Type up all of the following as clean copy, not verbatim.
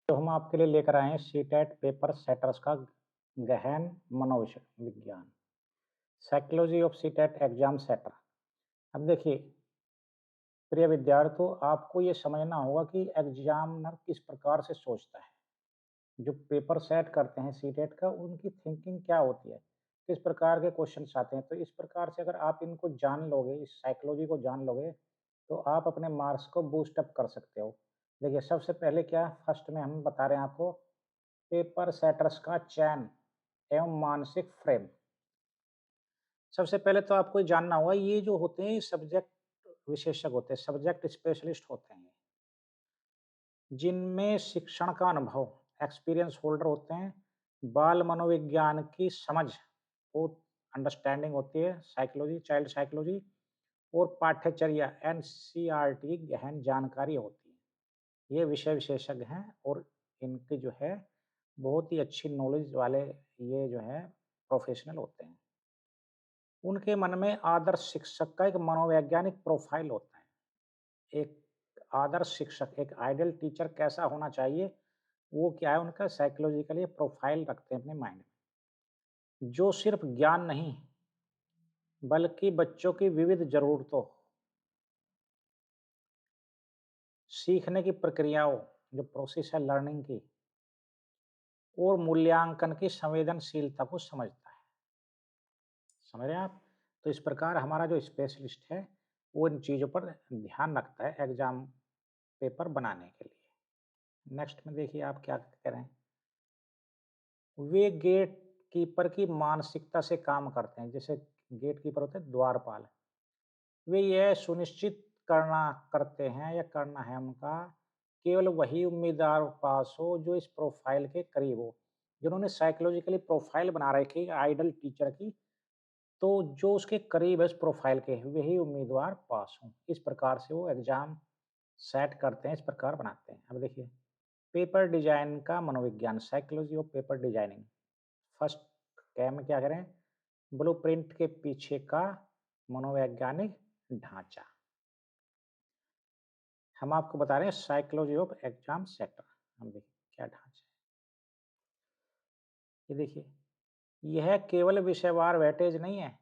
तो हम आपके लिए लेकर आए हैं सीटेट पेपर सेटर्स का गहन मनोविज्ञान, psychology of CTET exam setter. अब देखिए प्रिय विद्यार्थियों, आपको ये समझना होगा कि एग्जामिनर किस प्रकार से सोचता है। जो पेपर सेट करते हैं सीटेट का, उनकी थिंकिंग क्या होती है, किस प्रकार के क्वेश्चंस आते हैं। तो इस प्रकार से अगर आप इनको जान लोगे, इस साइकोलॉजी को जान लोगे, तो आप अपने मार्क्स को बूस्ट अप कर सकते हो। देखिए सबसे पहले क्या फर्स्ट में हम बता रहे हैं आपको, पेपर सेटर्स का चयन एवं मानसिक फ्रेम। सबसे पहले तो आपको ये जानना होगा, ये जो होते हैं सब्जेक्ट विशेषज्ञ होते हैं, सब्जेक्ट स्पेशलिस्ट होते हैं, जिनमें शिक्षण का अनुभव एक्सपीरियंस होल्डर होते हैं, बाल मनोविज्ञान की समझ वो अंडरस्टैंडिंग होती है, साइकोलॉजी चाइल्ड साइकोलॉजी और पाठ्यचर्या एनसीईआरटी की गहन जानकारी होती है। ये विषय विशेषज्ञ हैं और इनके जो है बहुत ही अच्छी नॉलेज वाले ये जो है प्रोफेशनल होते हैं। उनके मन में आदर्श शिक्षक का एक मनोवैज्ञानिक प्रोफाइल होता है। एक आदर्श शिक्षक, एक आइडियल टीचर कैसा होना चाहिए, वो क्या है उनका साइकोलॉजिकली प्रोफाइल रखते हैं अपने माइंड में। जो सिर्फ ज्ञान नहीं, बल्कि बच्चों की विविध ज़रूरतों, सीखने की प्रक्रियाओं, जो प्रोसेस है लर्निंग की, और मूल्यांकन की संवेदनशीलता को समझता है। समझ रहे हैं आप? तो इस प्रकार हमारा जो स्पेशलिस्ट है, वो इन चीज़ों पर ध्यान रखता है एग्ज़ाम पेपर बनाने के लिए। नेक्स्ट में देखिए आप क्या कह रहे हैं। वे गेट कीपर की मानसिकता से काम करते हैं। जैसे गेट कीपर होते हैं द्वारपाल, वे यह सुनिश्चित करना करते हैं या करना है उनका, केवल वही उम्मीदवार पास हो जो इस प्रोफाइल के करीब हो। जिन्होंने साइकोलॉजिकली प्रोफाइल बना रखी है आइडल टीचर की, तो जो उसके करीब है उस प्रोफाइल के, वही उम्मीदवार पास हों। इस प्रकार से वो एग्जाम सेट करते हैं, इस प्रकार बनाते हैं। अब देखिए पेपर डिजाइन का मनोविज्ञान, psychology of paper designing. First क्या में क्या करें, ब्लूप्रिंट के पीछे का मनोवैज्ञानिक ढांचा। हम आपको बता रहे हैं साइकोलॉजी ऑफ एग्जाम सेटर। हम देखिए क्या ढांचा है। ये देखिए, यह केवल विषयवार वेटेज नहीं है,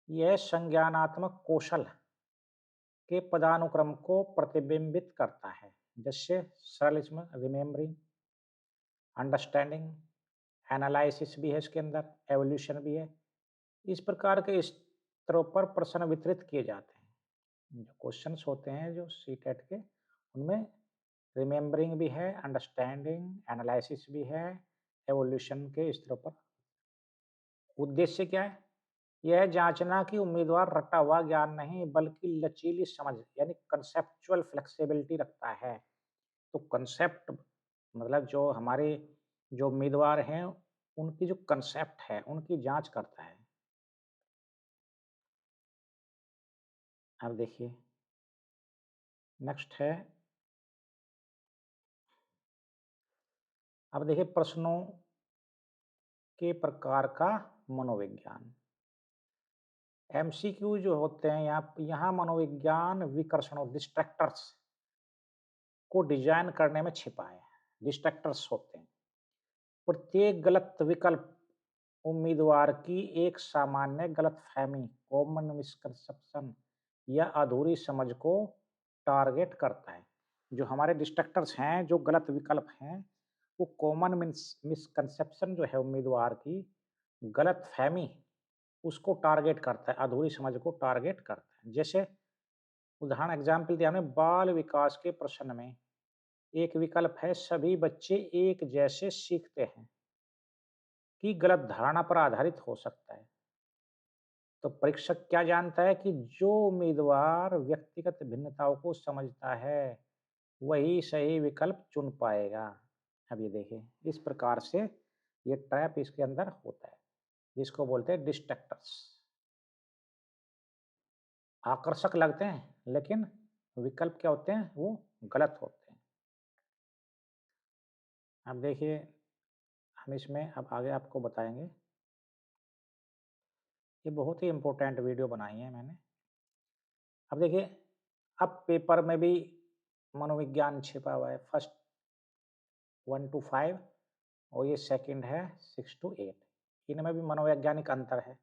यह संज्ञानात्मक कौशल के पदानुक्रम को प्रतिबिंबित करता है। जैसे सरल इसमें रिमेम्बरिंग, अंडरस्टैंडिंग, एनालिसिस भी है इसके अंदर, एवोल्यूशन भी है। इस प्रकार के स्तरों पर प्रश्न वितरित किए जाते हैं। जो क्वेश्चंस होते हैं जो सीटेट के, उनमें रिमेम्बरिंग भी है, अंडरस्टैंडिंग, एनालिसिस भी है, एवोल्यूशन के स्तरों पर। उद्देश्य क्या है? यह जांचना कि उम्मीदवार रटा हुआ ज्ञान नहीं बल्कि लचीली समझ यानी कंसेप्चुअल फ्लेक्सिबिलिटी रखता है। तो कंसेप्ट मतलब जो हमारे जो उम्मीदवार हैं, उनकी जो कंसेप्ट है उनकी जांच करता है। अब देखिए नेक्स्ट है, अब देखिए प्रश्नों के प्रकार का मनोविज्ञान। एमसीक्यू जो होते हैं यहाँ मनोविज्ञान विकर्षणों डिस्ट्रैक्टर्स को डिजाइन करने में छिपा है। डिस्ट्रैक्टर्स होते हैं, प्रत्येक गलत विकल्प उम्मीदवार की एक सामान्य गलतफहमी, कॉमन मिसकंसेप्शन या अधूरी समझ को टारगेट करता है। जो हमारे डिस्ट्रक्टर्स हैं, जो गलत विकल्प हैं, वो कॉमन मिसकंसेप्शन जो है उम्मीदवार की गलतफहमी, उसको टारगेट करता है, अधूरी समझ को टारगेट करता है। जैसे उदाहरण एग्जाम्पल दिया हमने, बाल विकास के प्रश्न में एक विकल्प है सभी बच्चे एक जैसे सीखते हैं, की गलत धारणा पर आधारित हो सकता है। तो परीक्षक क्या जानता है कि जो उम्मीदवार व्यक्तिगत भिन्नताओं को समझता है, वही सही विकल्प चुन पाएगा। अब ये देखिए इस प्रकार से ये ट्रैप इसके अंदर होता है, जिसको बोलते हैं डिस्ट्रैक्टर्स। आकर्षक लगते हैं लेकिन विकल्प क्या होते हैं, वो गलत होते हैं। अब देखिए हम इसमें अब आगे आपको बताएंगे। ये बहुत ही इम्पोर्टेंट वीडियो बनाई है मैंने। अब देखिए, अब पेपर में भी मनोविज्ञान छिपा हुआ है। फर्स्ट 1 to 5, और ये सेकंड है 6 to 8। इनमें भी मनोवैज्ञानिक अंतर है।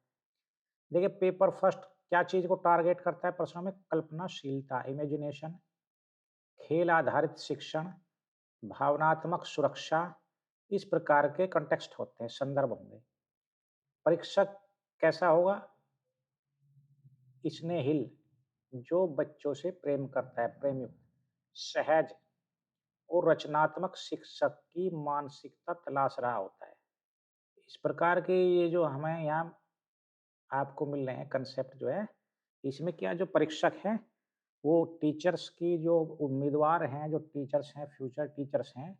देखिए पेपर फर्स्ट क्या चीज को टारगेट करता है प्रश्नों में? कल्पनाशीलता, इमेजिनेशन, खेल आधारित शिक्षण, भावनात्मक सुरक्षा, इस प्रकार के कंटेक्स्ट होते हैं, संदर्भ होंगे। परीक्षक कैसा होगा? स्नेहिल, जो बच्चों से प्रेम करता है, प्रेम युक्त, सहज और रचनात्मक शिक्षक की मानसिकता तलाश रहा होता है। इस प्रकार के ये जो हमें यहाँ आपको मिल रहे हैं कंसेप्ट जो है, इसमें क्या जो परीक्षक हैं, वो टीचर्स की जो उम्मीदवार हैं, जो टीचर्स हैं, फ्यूचर टीचर्स हैं,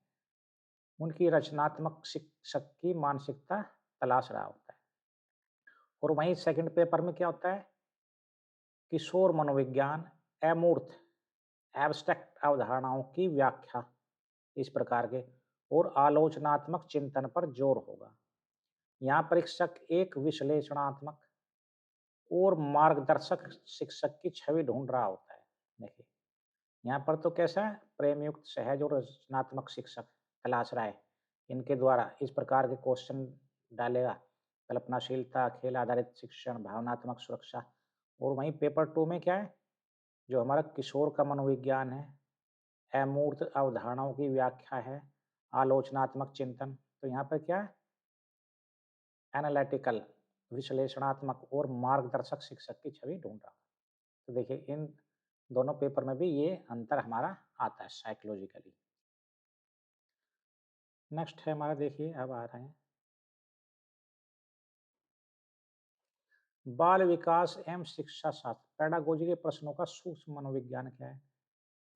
उनकी रचनात्मक शिक्षक की मानसिकता तलाश रहा होता है। और वहीं सेकंड पेपर में क्या होता है? किशोर मनोविज्ञान, अमूर्त, एब्स्ट्रैक्ट अवधारणाओं की व्याख्या, इस प्रकार के, और आलोचनात्मक चिंतन पर जोर होगा। यहाँ परीक्षक एक विश्लेषणात्मक और मार्गदर्शक शिक्षक की छवि ढूंढ रहा होता है। देखिए यहाँ पर तो कैसा है? प्रेम युक्त, सहज और रचनात्मक शिक्षक तलाश रहा है। इनके द्वारा इस प्रकार के क्वेश्चन डालेगा, कल्पनाशीलता, खेल आधारित शिक्षण, भावनात्मक सुरक्षा। और वहीं पेपर 2 में क्या है? जो हमारा किशोर का मनोविज्ञान है, अमूर्त अवधारणाओं की व्याख्या है, आलोचनात्मक चिंतन। तो यहाँ पर क्या है? एनालिटिकल, विश्लेषणात्मक और मार्गदर्शक शिक्षक की छवि ढूंढ रहा। तो देखिए इन दोनों पेपर में भी ये अंतर हमारा आता है साइकोलॉजिकली। नेक्स्ट है हमारा, देखिए अब आ रहे हैं बाल विकास एवं शिक्षा शास्त्र, पेडागोजी के प्रश्नों का सूक्ष्म मनोविज्ञान क्या है?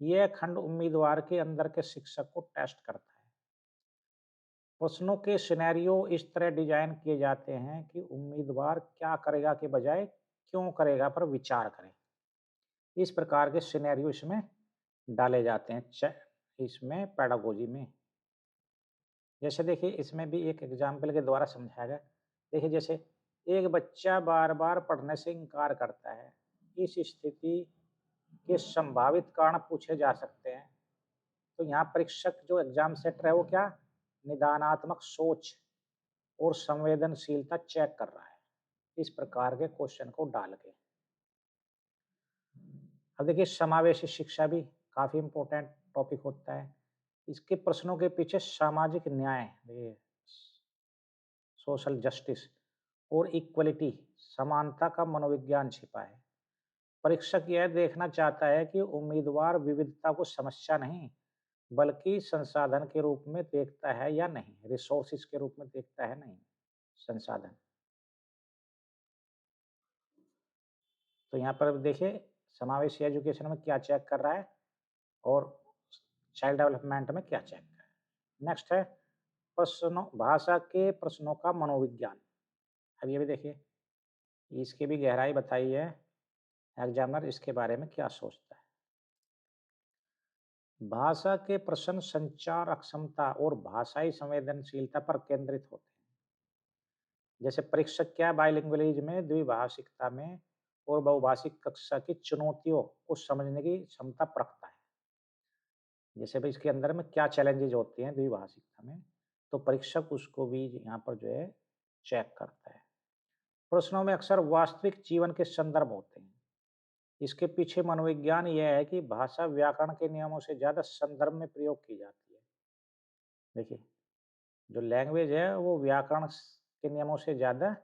यह खंड उम्मीदवार के अंदर के शिक्षक को टेस्ट करता है। प्रश्नों के सिनेरियो इस तरह डिजाइन किए जाते हैं कि उम्मीदवार क्या करेगा के बजाय क्यों करेगा पर विचार करें। इस प्रकार के सिनेरियो इसमें डाले जाते हैं इसमें पेडागोजी में। जैसे देखिए इसमें भी एक एग्जाम्पल के द्वारा समझाया गया। देखिए जैसे एक बच्चा बार बार पढ़ने से इनकार करता है, इस स्थिति के संभावित कारण पूछे जा सकते हैं। तो यहाँ परीक्षक जो एग्जाम सेटर है वो क्या निदानात्मक सोच और संवेदनशीलता चेक कर रहा है इस प्रकार के क्वेश्चन को डाल के। अब देखिए समावेशी शिक्षा भी काफी इम्पोर्टेंट टॉपिक होता है। इसके प्रश्नों के पीछे सामाजिक न्याय, सोशल जस्टिस और इक्वलिटी, समानता का मनोविज्ञान छिपा है। परीक्षक यह देखना चाहता है कि उम्मीदवार विविधता को समस्या नहीं बल्कि संसाधन के रूप में देखता है या नहीं, रिसोर्सेज के रूप में देखता है नहीं, संसाधन। तो यहाँ पर देखिए समावेशी एजुकेशन में क्या चेक कर रहा है और चाइल्ड डेवलपमेंट में क्या चेक कर रहा है। नेक्स्ट है प्रश्नों, भाषा के प्रश्नों का मनोविज्ञान। अब ये भी देखिए इसकी भी गहराई बताई है, एग्जामिनर इसके बारे में क्या सोचता है। भाषा के प्रश्न संचार अक्षमता और भाषाई संवेदनशीलता पर केंद्रित होते हैं। जैसे परीक्षक क्या बाइलिंगुअलिज्म में, द्विभाषिकता में और बहुभाषिक कक्षा की चुनौतियों को समझने की क्षमता परखता है। जैसे भाई इसके अंदर में क्या चैलेंजेज होते हैं द्विभाषिकता में, तो परीक्षक उसको भी यहाँ पर जो है चेक करता है। प्रश्नों में अक्सर वास्तविक जीवन के संदर्भ होते हैं। इसके पीछे मनोविज्ञान यह है कि भाषा व्याकरण के नियमों से ज्यादा संदर्भ में प्रयोग की जाती है। देखिए जो लैंग्वेज है वो व्याकरण के नियमों से ज्यादा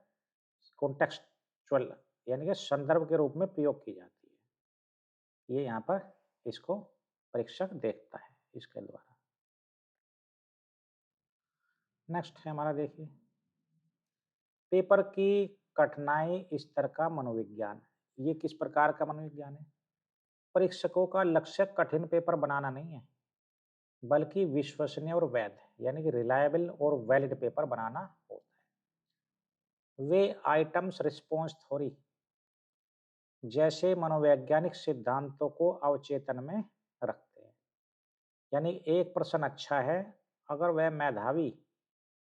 कॉन्टेक्सचुअल यानी कि संदर्भ के रूप में प्रयोग की जाती है। ये यहाँ पर इसको परीक्षक देखता है इसके द्वारा। नेक्स्ट है हमारा, देखिए पेपर की कठिनाई स्तर का मनोविज्ञान। ये किस प्रकार का मनोविज्ञान है? परीक्षकों का लक्ष्य कठिन पेपर बनाना नहीं है बल्कि विश्वसनीय और वैध यानी कि रिलायबल और वैलिड पेपर बनाना होता है। वे आइटम्स रिस्पॉन्स थ्योरी जैसे मनोवैज्ञानिक सिद्धांतों को अवचेतन में रखते हैं। यानी एक प्रश्न अच्छा है अगर वह मेधावी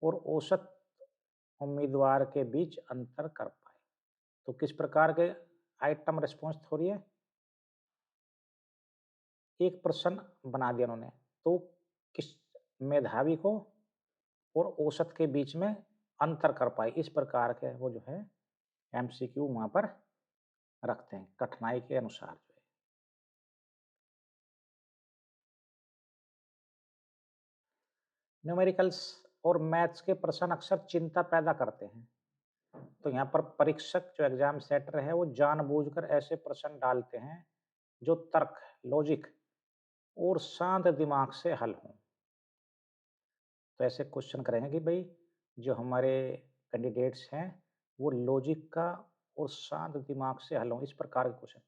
और औसत उम्मीदवार के बीच अंतर कर पाए। तो किस प्रकार के आइटम रिस्पॉन्स थ्योरी है? एक प्रश्न बना दिया उन्होंने, तो किस मेधावी को और औसत के बीच में अंतर कर पाए, इस प्रकार के वो जो है एमसीक्यू वहाँ पर रखते हैं कठिनाई के अनुसार जो है। न्यूमेरिकल्स और मैथ्स के प्रश्न अक्सर चिंता पैदा करते हैं, तो यहाँ पर परीक्षक जो एग्जाम सेटर है वो जानबूझकर ऐसे प्रश्न डालते हैं जो तर्क, लॉजिक और शांत दिमाग से हल हों। तो ऐसे क्वेश्चन करेंगे कि भाई जो हमारे कैंडिडेट्स हैं वो लॉजिक का और शांत दिमाग से हल हों, इस प्रकार के क्वेश्चन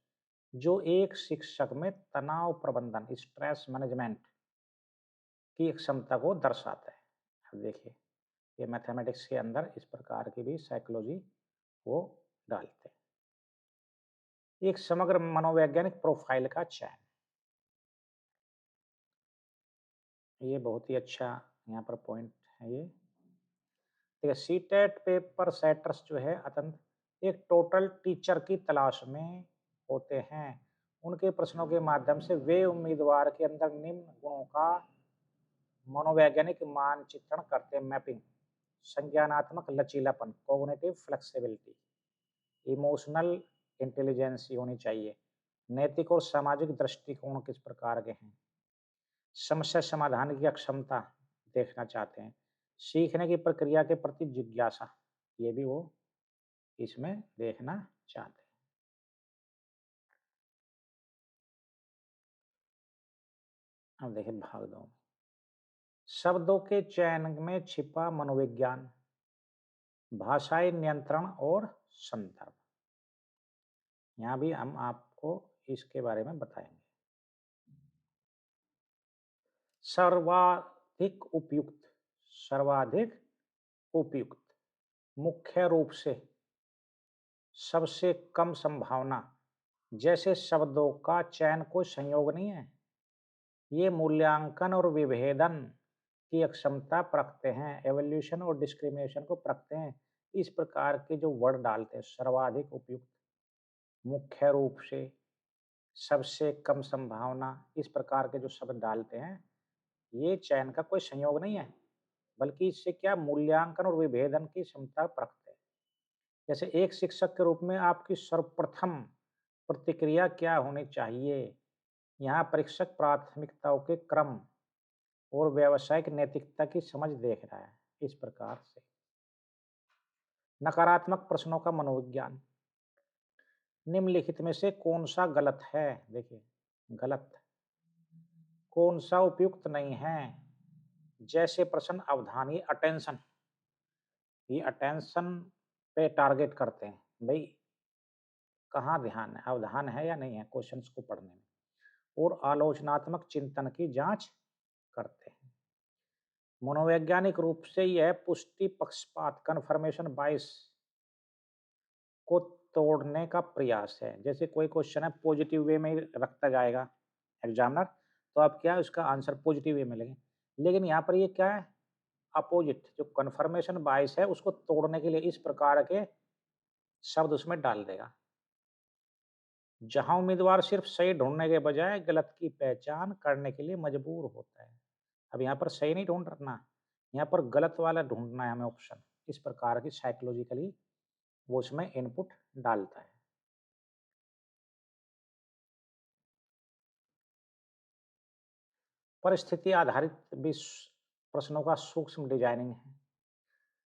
जो एक शिक्षक में तनाव प्रबंधन, स्ट्रेस मैनेजमेंट की क्षमता को दर्शाता है। अब देखिए ये मैथमेटिक्स के अंदर इस प्रकार की भी साइकोलॉजी वो डालते हैं। एक समग्र मनोवैज्ञानिक प्रोफाइल का चयन, ये बहुत ही अच्छा यहाँ पर पॉइंट है ये। ठीक है, सीटेट पेपर सेटर्स जो है अत्यंत एक टोटल टीचर की तलाश में होते हैं। उनके प्रश्नों के माध्यम से वे उम्मीदवार के अंदर निम्न गुणों का मनोवैज्ञानिक मानचित्रण करते हैं। मैपिंग, संज्ञानात्मक लचीलापन, कॉग्निटिव फ्लेक्सिबिलिटी, इमोशनल इंटेलिजेंसी होनी चाहिए, नैतिक और सामाजिक दृष्टिकोण किस प्रकार के हैं, समस्या समाधान की अक्षमता देखना चाहते हैं, सीखने की प्रक्रिया के प्रति जिज्ञासा, ये भी वो इसमें देखना चाहते हैं। अब देखिए भाग दो, शब्दों के चयन में छिपा मनोविज्ञान, भाषाई नियंत्रण और संदर्भ, यहाँ भी हम आपको इसके बारे में बताएंगे। सर्वाधिक उपयुक्त, सर्वाधिक उपयुक्त, मुख्य रूप से, सबसे कम संभावना जैसे शब्दों का चयन कोई संयोग नहीं है। ये मूल्यांकन और विभेदन की अक्षमता परखते हैं, एवोल्यूशन और डिस्क्रिमिनेशन को परखते हैं। इस प्रकार के जो वर्ड डालते हैं, सर्वाधिक उपयुक्त, मुख्य रूप से, सबसे कम संभावना, इस प्रकार के जो शब्द डालते हैं, ये चयन का कोई संयोग नहीं है, बल्कि इससे क्या मूल्यांकन और विभेदन की क्षमता परखते हैं। जैसे एक शिक्षक के रूप में आपकी सर्वप्रथम प्रतिक्रिया क्या होनी चाहिए? यहाँ परीक्षक प्राथमिकताओं के क्रम और व्यावसायिक नैतिकता की समझ देख रहा है, इस प्रकार से। नकारात्मक प्रश्नों का मनोविज्ञान, निम्नलिखित में से कौन सा गलत है? देखिए गलत, कौन सा उपयुक्त नहीं है? जैसे प्रश्न अवधानी, अटेंशन, ये अटेंशन पे टारगेट करते हैं, भाई कहाँ ध्यान है, अवधान है या नहीं है क्वेश्चंस को पढ़ने में, और आलोचनात्मक चिंतन की जांच करते हैं। मनोवैज्ञानिक रूप से यह पुष्टि पक्षपात, कन्फर्मेशन बाइस को तोड़ने का प्रयास है। जैसे कोई क्वेश्चन है पॉजिटिव वे में रखता जाएगा एग्जामिनर, तो आप क्या उसका आंसर पॉजिटिव वे में लगे, लेकिन यहाँ पर ये क्या है, अपोजिट, जो कन्फर्मेशन बाइस है उसको तोड़ने के लिए इस प्रकार के शब्द उसमें डाल देगा। जहां उम्मीदवार सिर्फ सही ढूंढने के बजाय गलत की पहचान करने के लिए मजबूर होता है। अब यहाँ पर सही नहीं ढूंढ रखना, यहाँ पर गलत वाला ढूंढना है हमें ऑप्शन, इस प्रकार की साइकोलॉजिकली वो उसमें इनपुट डालता है। परिस्थिति आधारित भी प्रश्नों का सूक्ष्म डिजाइनिंग है।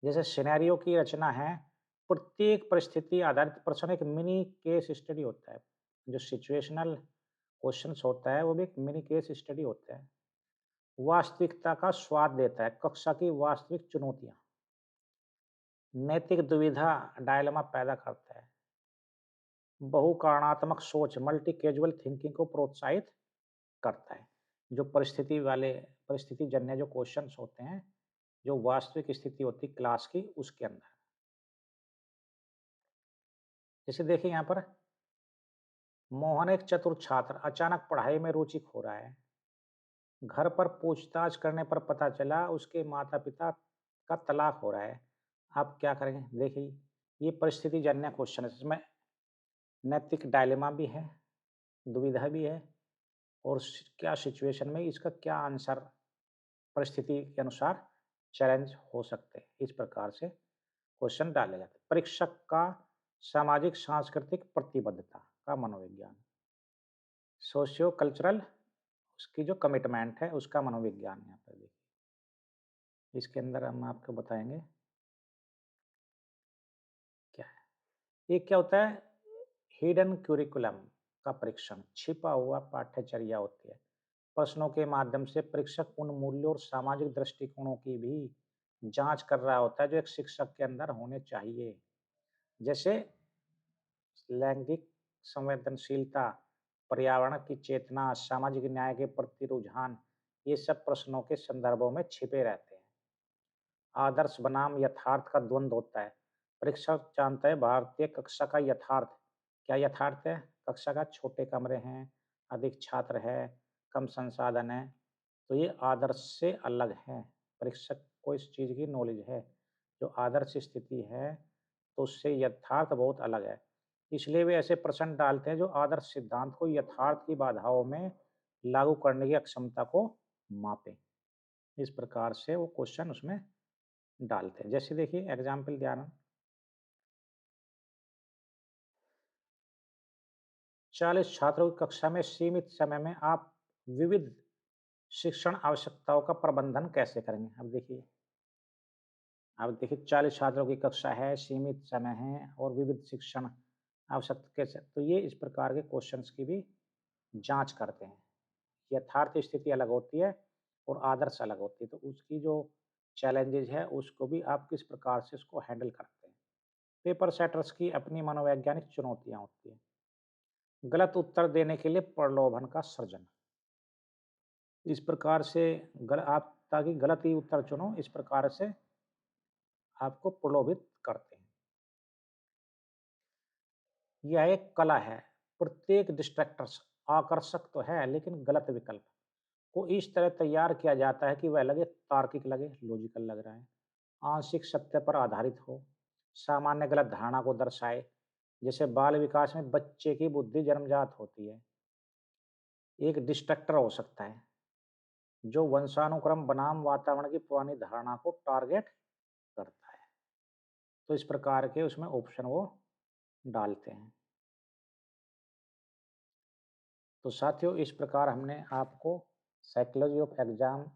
जैसे सिनेरियो की रचना है, प्रत्येक परिस्थिति आधारित प्रश्न एक मिनी केस स्टडी होता है। जो सिचुएशनल क्वेश्चंस होता है वो भी एक मिनी केस स्टडी होता है। वास्तविकता का स्वाद देता है, कक्षा की वास्तविक चुनौतियां, नैतिक दुविधा, डायलेमा पैदा करता है। बहुकारणात्मक सोच, मल्टी कैजुअल थिंकिंग को प्रोत्साहित करता है। जो परिस्थिति जन्य जो क्वेश्चंस होते हैं, जो वास्तविक स्थिति होती है क्लास की उसके अंदर। जैसे देखिए यहाँ पर, मोहन एक चतुर छात्र, अचानक पढ़ाई में रुचि खो रहा है। घर पर पूछताछ करने पर पता चला उसके माता पिता का तलाक हो रहा है। आप क्या करेंगे? देखिए ये परिस्थिति जन्य क्वेश्चन है, इसमें नैतिक डायलेमा भी है, दुविधा भी है, और क्या सिचुएशन में इसका क्या आंसर परिस्थिति के अनुसार चैलेंज हो सकते हैं। इस प्रकार से क्वेश्चन डाले जाते हैं। परीक्षक का सामाजिक सांस्कृतिक प्रतिबद्धता का मनोविज्ञान, सोशियो कल्चरल उसकी जो कमिटमेंट है उसका मनोविज्ञान यहाँ पर देखिए। इसके अंदर हम आपको बताएंगे क्या है। ये क्या होता है, हिडन क्यूरिकुलम का परीक्षण, छिपा हुआ पाठ्यचर्या होती है। प्रश्नों के माध्यम से परीक्षक उन मूल्यों और सामाजिक दृष्टिकोणों की भी जांच कर रहा होता है जो एक शिक्षक के अंदर होने चाहिए। जैसे लैंगिक संवेदनशीलता, पर्यावरण की चेतना, सामाजिक न्याय के प्रति रुझान, ये सब प्रश्नों के संदर्भों में छिपे रहते हैं। आदर्श बनाम यथार्थ का द्वंद्व होता है। परीक्षक जानता है भारतीय कक्षा का यथार्थ। क्या यथार्थ है? कक्षा का छोटे कमरे हैं, अधिक छात्र है, कम संसाधन है। तो ये आदर्श से अलग है। परीक्षक को इस चीज़ की नॉलेज है। जो आदर्श स्थिति है, तो उससे यथार्थ बहुत अलग है। इसलिए वे ऐसे प्रश्न डालते हैं जो आदर्श सिद्धांत को यथार्थ की बाधाओं में लागू करने की अक्षमता को मापें। इस प्रकार से वो क्वेश्चन उसमें डालते हैं। जैसे देखिए एग्जाम्पल ध्यान, 40 छात्रों की कक्षा में सीमित समय में आप विविध शिक्षण आवश्यकताओं का प्रबंधन कैसे करेंगे? अब देखिए 40 छात्रों की कक्षा है, सीमित समय है और विविध शिक्षण आवश्यकता कैसे, तो ये इस प्रकार के क्वेश्चंस की भी जांच करते हैं। यथार्थ स्थिति अलग होती है और आदर्श अलग होती है, तो उसकी जो चैलेंजेज है उसको भी आप किस प्रकार से उसको हैंडल करते हैं। पेपर सेटर्स की अपनी मनोवैज्ञानिक चुनौतियां होती हैं। गलत उत्तर देने के लिए प्रलोभन का सृजन, इस प्रकार से आप ताकि गलत ही उत्तर चुनो, इस प्रकार से आपको प्रलोभित करते हैं। यह एक कला है। प्रत्येक डिस्ट्रैक्टर्स आकर्षक तो है लेकिन गलत विकल्प को इस तरह तैयार किया जाता है कि वह लगे तार्किक, लगे लॉजिकल लग रहा है, आंशिक सत्य पर आधारित हो, सामान्य गलत धारणा को दर्शाए। जैसे बाल विकास में बच्चे की बुद्धि जन्मजात होती है। एक डिस्ट्रक्टर हो सकता है जो वंशानुक्रम बनाम वातावरण की पुरानी धारणा को टारगेट करता है। तो इस प्रकार के उसमें ऑप्शन वो डालते हैं। तो साथियों इस प्रकार हमने आपको साइकोलॉजी ऑफ एग्जाम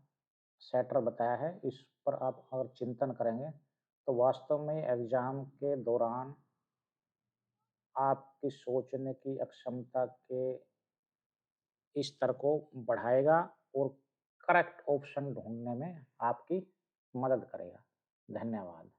सेटर बताया है। इस पर आप अगर चिंतन करेंगे तो वास्तव में एग्जाम के दौरान आपकी सोचने की अक्षमता के स्तर को बढ़ाएगा और करेक्ट ऑप्शन ढूंढने में आपकी मदद करेगा। धन्यवाद।